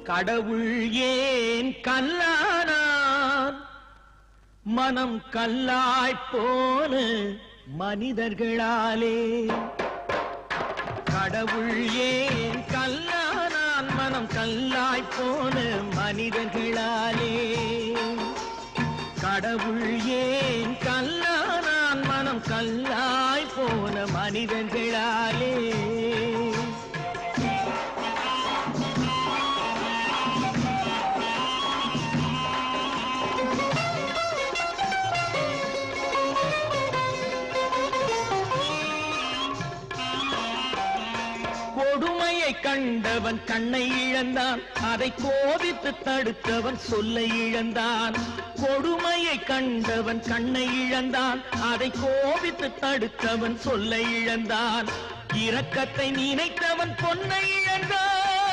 கடவுள் ஏன் கல்லானான் மனம் கல்லாய்ப்போன மனிதர்களாலே கடவுள் ஏன் கல்லானான் மனம் கல்லாய்ப்போன மனிதர்களாலே கடவுள் ஏன் கல்லானான் மனம் கல்லாய்ப்போன மனிதர்களாலே கொடுமையை கண்டவன் கண்ணை இழந்தான் அதை கோபித்து தடுத்தவன் சொல்லை இழந்தான் கொடுமையை கண்டவன் கண்ணை இழந்தான் அதை கோபித்து தடுத்தவன் சொல்லை இழந்தான் இரக்கத்தை நினைத்தவன் பொன்னை இழந்தான்